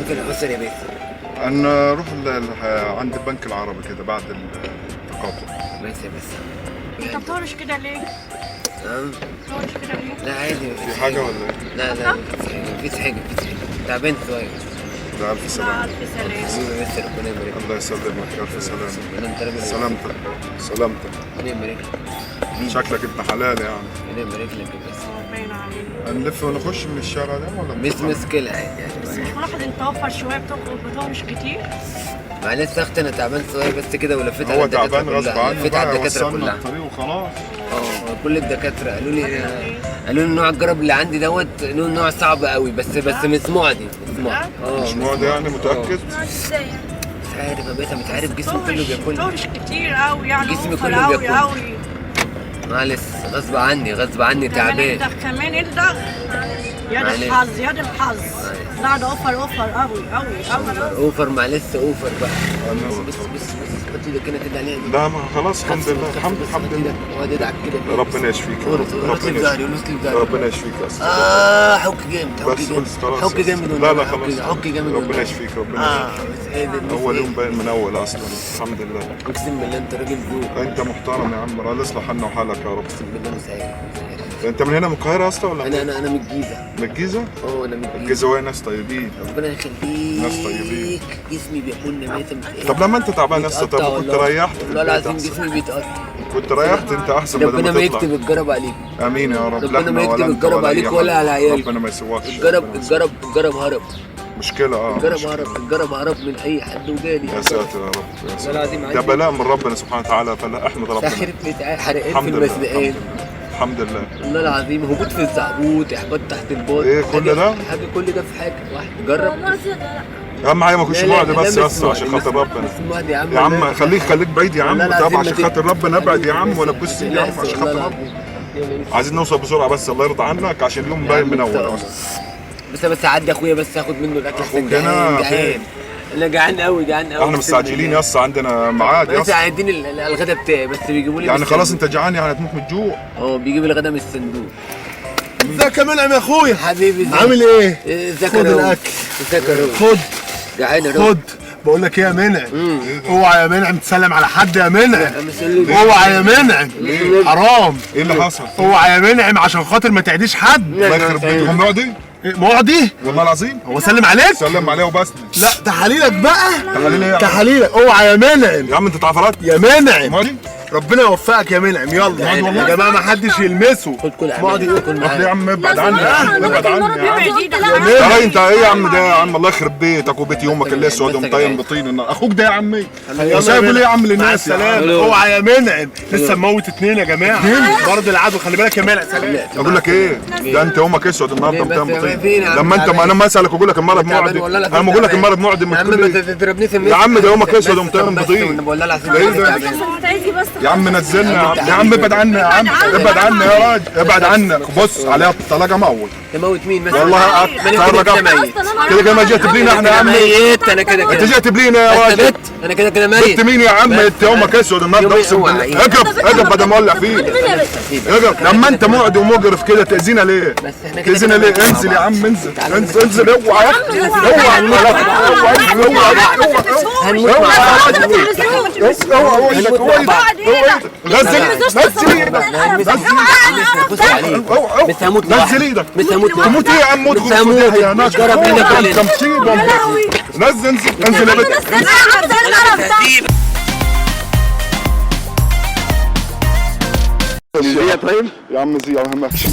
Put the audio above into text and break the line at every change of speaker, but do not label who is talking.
في الأسر يا بيه؟
نروح عند البنك العربي كده بعد التقاطع.
ماشي بس.
انت بتهرش كده ليه؟ بتهرش كده ليه؟
لا عادي.
في حاجة ولا ايه؟
لا مفيش حاجة. تعبان شوية.
لا ألف سلامة.
ألف سلامة.
حبيبي بس ربنا يبارك لك.
الله يسلمك، ألف سلامة.
انت راجل.
سلامتك.
ربنا يبارك لك.
شكلك ابن حلال يعني.
ربنا يبارك لك بس.
باين عليك.
هنلف ونخش من الشارع ده ولا
مش مشكلة عادي
بس
يعني.
مش ملاحظ انت اوفر شويه بتهرش كتير؟
معلش يا اختي انا تعبان شوية بس كده ولفيت
هو
على الدكاترة
تعبان غصب
كلها.
عنه
لفيت على
بقى،
الدكاترة
وصلنا
كلها.
الطريق وخلاص.
كل الدكاترة قالوا لي نوع الجرب اللي عندي دوت نوع صعب قوي بس مش معدي.
مش معدي يعني متأكد؟
ازاي يعني؟
مش عارف يا باشا، مش عارف جسمي كله بياكلني.
بتهرش كتير قوي يعني.
جسمي
اوفر
كله
قوي
بياكلني.
قوي.
معلش غصب عني تعبان.
كمان انت يا
معلش.
الحظ يا الحظ. لا ده اوفر قوي.
اوفر معلش اوفر بقى. بص حط ايدك كده عليها.
لا ما خلاص الحمد لله الحمد لله.
اقعد ادعك كده.
ربنا يشفيك يا رب.
راسي في ظهري وراسي في ظهري.
ربنا يشفيك يا أستاذ.
حك جامد
بس خلاص.
حك جامد.
لا خلاص.
حك جامد.
ربنا يشفيك ربنا يشفيك. أول يوم باين من أول أصلا الحمد لله.
اقسم بالله انت راجل ذوق.
أنت محترم يا عم، الله يصلح حالنا وحالك يا رب.
اقسم بالله مش عارف.
أنت من هنا من القاهرة أصلا ولا
انا من الجيزه.
من الجيزة؟
انا من الجيزه.
الجيزة وين ناس طيبين.
ربنا يخليك.
ناس طيبين.
جسمي بياكلني ميت.
طب لما أنت تعبان يا اسطى طب كنت ريحت في
والله
البيت
العظيم
أحسن.
جسمي بيتقطع.
كنت ريحت أنت أحسن بدل
ربنا ما
ما
يكتب
تطلع.
الجرب عليك.
آمين يا رب.
ربنا ما
لا إحنا
يكتب
ولا أنت
الجرب
ولا
عليك
أي
ولا
حد.
على عيالك.
ربنا ما يسواكش.
الجرب هرب.
مشكلة
الجرب هرب من اي حد وجالي.
يا ساتر يا رب يا
والله العظيم
ساتر. ده بلاء من ربنا سبحانه وتعالى، فلا احمد ربنا.
ساخر حرقان في
الحمد لله
المسلقين.
الحمد لله.
والله العظيم هبوط في الزعبوط، احباط تحت الباط.
إيه كل ده؟
كل ده في حاجه واحده. جرب.
اهم حاجه ما اكونش معدي بس
لا،
يا اسطى عشان خاطر ربنا.
مش معدي يا عم.
يا عم خليك بعيد يا عم.
والله
طب
العظيم
عشان
ما
خاطر ربنا ابعد يا عم ولا تبص يا عم عشان خاطر
والله
ربنا. عايزين نوصل بسرعه بس الله يرضى عنك عشان اليوم باين من اول اصلا.
بس اعدي اخويا بس اخد منه الاكل.
أخوك هنا فين؟
انا جعان قوي.
احنا مستعجلين يا اسطى عندنا ميعاد يا
بس
اسطى.
عايزين الغدا بتاعي بس بيجيبوا لي.
يعني خلاص انت جعان يعني هتموت من الجوع.
بيجيب الغدا من الصندوق.
ازيك يا منعم يا اخويا؟
حبيبي ازيك؟
عامل ايه؟
ازيك
خد الاكل.
ازيك يا روح؟
خد
جعان يا روح.
خد. بقول لك ايه يا منعم؟ اوعى يا منعم تسلم على حد يا منعم. اوعى يا منعم. حرام.
ايه اللي حصل؟
اوعى يا منعم عشان خاطر ما تعديش حد.
الله يخرب بيتك. هم معدي؟
معدي؟
والله العظيم.
هو سلم عليك؟
سلم عليه وبس.
لا تحاليلك بقى.
تحاليل ايه يا عم؟
تحاليلك. اوعى يا منعم.
يا عم انت تعفرات
يا منعم.
معدي؟
ربنا يوفقك يا منعم. يلا يا جماعه ما حدش يلمسه.
خد كل
معدي ايه؟
كل
اخ يا عم ابعد عني يا عم ابعد عني يا عم.
يا
يا انت ايه يا عم ده يا عم الله يخرب بيتك وبيت يومك اللي اسود ومطين بطين النار. اخوك ده يا عمي وسايبه ليه يا عم للناس؟
سلام. اوعى يا منعم. لسه مموت اتنين يا جماعه. برضه العدو خلي بالك يا منعم. سلام.
اقول لك ايه ده انت يومك اسود النهارده
ليه بس
مطين
يا
بطين.
فين يا عم
لما انت
تعبان؟
ما انا ما اسالك واقول لك المرض
تعبان
معدي.
والله العظيم
انا بقول لك
تعبان.
المرض معدي من
يا عم
كل
ما
ايه؟
تضربنيش
يا عم ده يومك اسود ومطين بطين.
والله العظيم
ايه ده؟ يا عم نزلنا يا عم ابعد عنا يا عم ابعد عنا يا راجل ابعد عنك. بص عليها الطلاقه موت
تموت مين بس؟
والله اتفرج كده كده ما جيت بلينا احنا يا عم.
ميت انا كده
انت جيت بلينا يا راجل.
انا كده
بنت
ميت.
مين يا عم انت يومك اسود النهارده اقسم بالله. اقف بدل ما اولع فيك. اقف لما انت معد ومقرف كده تاذينا ليه؟
بس احنا كده
تاذينا ليه؟ انزل يا عم انزل اوعى اوعى
هنموت مع بس هموت
نزل ايدك.
بس هموت
تموت ايه يا عم؟ موت
هموت
يا ناس.
جرب هنا كلنا.
نزل انزل يا بنت.
طيب
يا عم زي ما همكش.